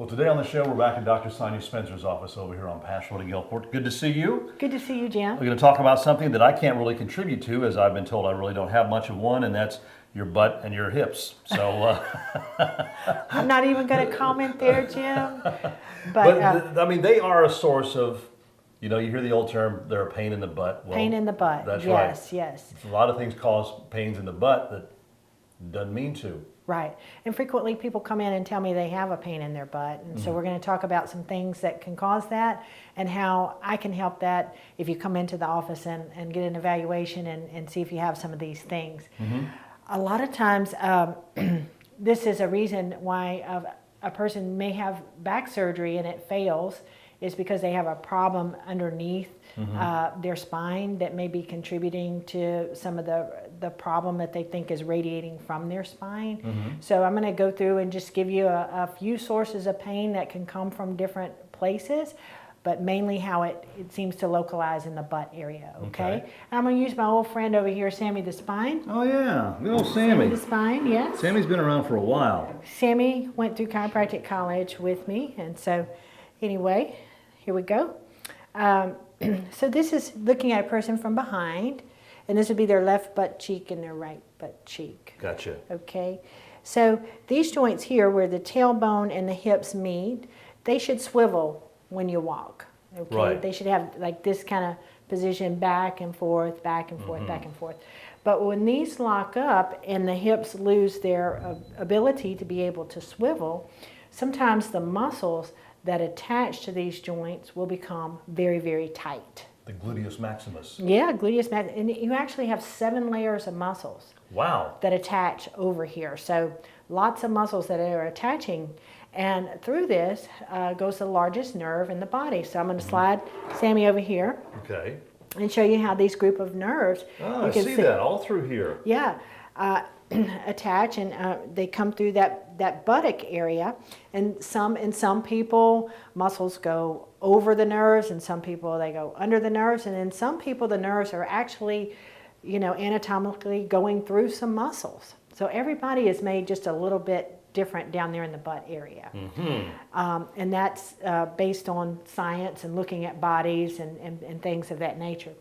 Well, today on the show, we're back in Dr. Sonia Spencer's office over here on Pass Road in Gulfport. Good to see you. Good to see you, Jim. We're going to talk about something that I can't really contribute to, as I've been told I really don't have much of one, and that's your butt and your hips. So I'm not even going to comment there, Jim. But I mean, they are a source of, you hear the old term, they're a pain in the butt. Well, pain in the butt. That's right. Yes, yes. A lot of things cause pains in the butt that doesn't mean to. Right. And frequently people come in and tell me they have a pain in their butt. And so we're going to talk about some things that can cause that and how I can help that if you come into the office and get an evaluation and see if you have some of these things. A lot of times this is a reason why a person may have back surgery and it fails is because they have a problem underneath their spine that may be contributing to some of the problem that they think is radiating from their spine. So I'm going to go through and just give you a few sources of pain that can come from different places, but mainly how it seems to localize in the butt area, okay? And I'm going to use my old friend over here, Sammy the Spine. Oh yeah, good old Sammy. The Spine, yes. Sammy's been around for a while. Sammy went through chiropractic college with me, and so anyway, here we go. So this is looking at a person from behind, and this would be their left butt cheek and their right butt cheek. Gotcha. Okay, so these joints here where the tailbone and the hips meet, they should swivel when you walk. Okay, right. They should have like this kind of position back and forth, back and forth, back and forth. But when these lock up and the hips lose their ability to be able to swivel, sometimes the muscles that attach to these joints will become very, very tight. The gluteus maximus. Yeah, gluteus maximus. And you actually have 7 layers of muscles. Wow. That attach over here. So lots of muscles that are attaching. And through this goes the largest nerve in the body. So I'm going to slide Sammy over here. Okay. And show you how these group of nerves. Oh, I see that all through here. Yeah. Attach and they come through that buttock area, and in some people muscles go over the nerves, and some people they go under the nerves, and in some people the nerves are actually, anatomically going through some muscles. So everybody is made just a little bit different down there in the butt area, and that's based on science and looking at bodies and things of that nature.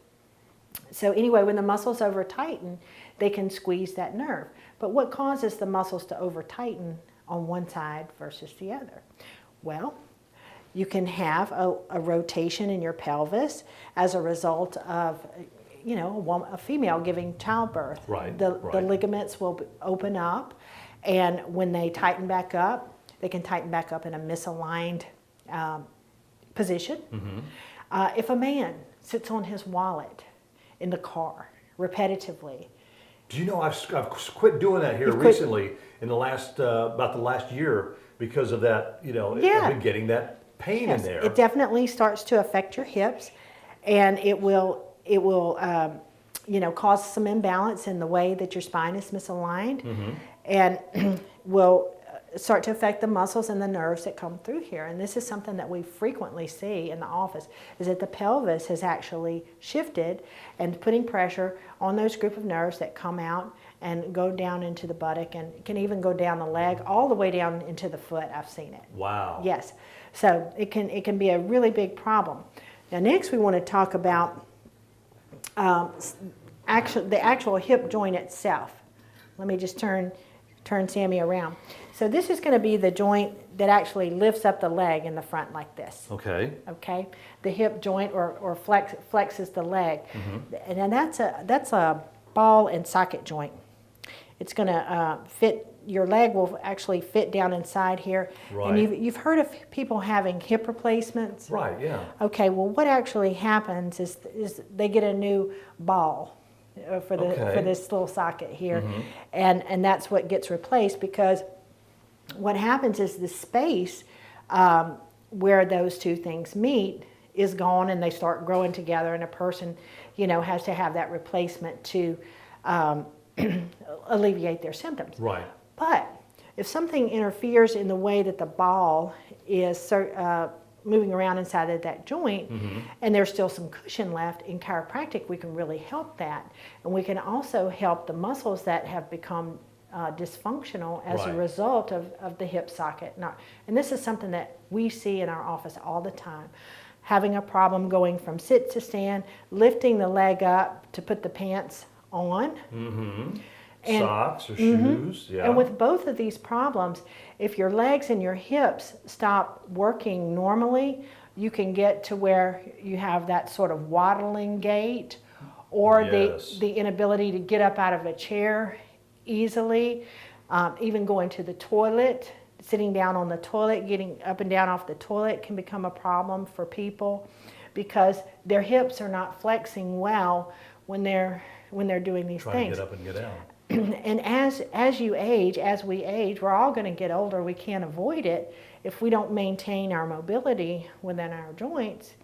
So anyway, when the muscles over tighten, they can squeeze that nerve. But what causes the muscles to over tighten on one side versus the other? Well, you can have a rotation in your pelvis as a result of, a female giving childbirth. Right. The ligaments will open up, and when they tighten back up, they can tighten back up in a misaligned position. If a man sits on his wallet in the car repetitively. Do you know I've quit doing that here recently in the last about the last year because of that? I've been getting that pain in there. It definitely starts to affect your hips, and it will cause some imbalance in the way that your spine is misaligned, and will start to affect the muscles and the nerves that come through here. And this is something that we frequently see in the office, is that the pelvis has actually shifted and putting pressure on those group of nerves that come out and go down into the buttock and can even go down the leg all the way down into the foot. I've seen it. Wow. Yes. So it can be a really big problem. Now next we want to talk about the actual hip joint itself. Let me just turn Sammy around. So this is going to be the joint that actually lifts up the leg in the front like this. Okay. Okay. The hip joint or flexes the leg, and then that's a ball and socket joint. It's going to fit. Your leg will actually fit down inside here. Right. And you've heard of people having hip replacements. Right. Yeah. Okay. Well, what actually happens is they get a new ball for this little socket here, and that's what gets replaced, because what happens is the space where those two things meet is gone, and they start growing together, and a person has to have that replacement to alleviate their symptoms. Right. But if something interferes in the way that the ball is moving around inside of that joint, and there's still some cushion left, in chiropractic we can really help that. And we can also help the muscles that have become dysfunctional as a Right. result of the hip socket. And this is something that we see in our office all the time. Having a problem going from sit to stand, lifting the leg up to put the pants on. Mm-hmm. And- Socks or shoes, yeah. And with both of these problems, if your legs and your hips stop working normally, you can get to where you have that sort of waddling gait, or Yes. the inability to get up out of a chair easily, even going to the toilet, sitting down on the toilet, getting up and down off the toilet can become a problem for people because their hips are not flexing well when they're doing these Trying things. to get up and get down. And as you age, as we age, we're all going to get older. We can't avoid it. If we don't maintain our mobility within our joints,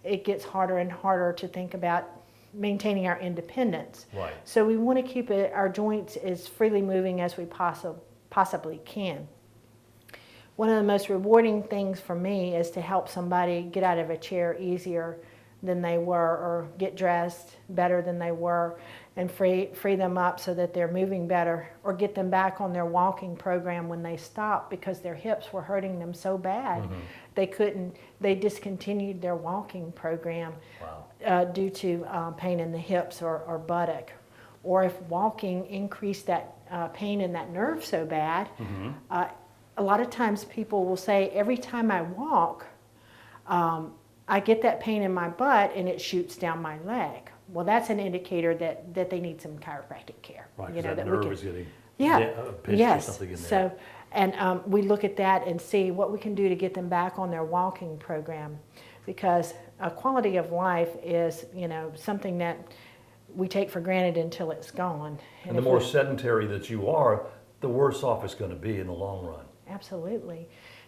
it gets harder and harder to think about maintaining our independence. Right. So we want to keep our joints as freely moving as we possibly can. One of the most rewarding things for me is to help somebody get out of a chair easier than they were, or get dressed better than they were, and free them up so that they're moving better, or get them back on their walking program when they stopped because their hips were hurting them so bad they discontinued their walking program. Wow. Due to pain in the hips or buttock. Or if walking increased that pain in that nerve so bad, a lot of times people will say, every time I walk, I get that pain in my butt and it shoots down my leg. Well, that's an indicator that they need some chiropractic care. Right, You know, that we nerve can- is getting Yeah. pinched Yes. or something in there. So, and we look at that and see what we can do to get them back on their walking program, because a quality of life is, something that we take for granted until it's gone. And the if more we- sedentary that you are, the worse off it's going to be in the long run. Absolutely.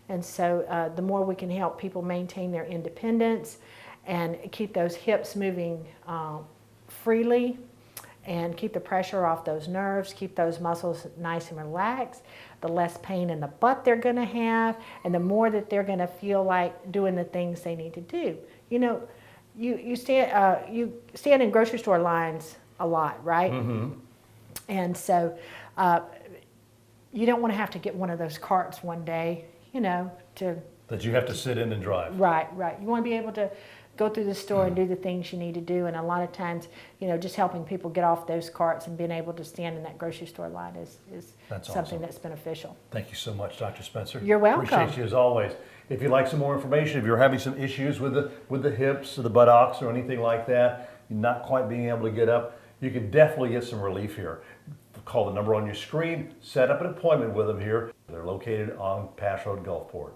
And so the more we can help people maintain their independence and keep those hips moving freely, and keep the pressure off those nerves, keep those muscles nice and relaxed, the less pain in the butt they're going to have, and the more that they're going to feel like doing the things they need to do. You stand in grocery store lines a lot, right? Mm-hmm. And so you don't want to have to get one of those carts one day, to That you have to sit in and drive. Right. You want to be able to go through the store and do the things you need to do. And a lot of times, just helping people get off those carts and being able to stand in that grocery store line is That's something awesome. that's beneficial. Thank you so much, Dr. Spencer. You're welcome. Appreciate you as always. If you'd like some more information, if you're having some issues with the hips or the buttocks or anything like that, you're not quite being able to get up, you can definitely get some relief here. Call the number on your screen, set up an appointment with them here. They're located on Pass Road, Gulfport.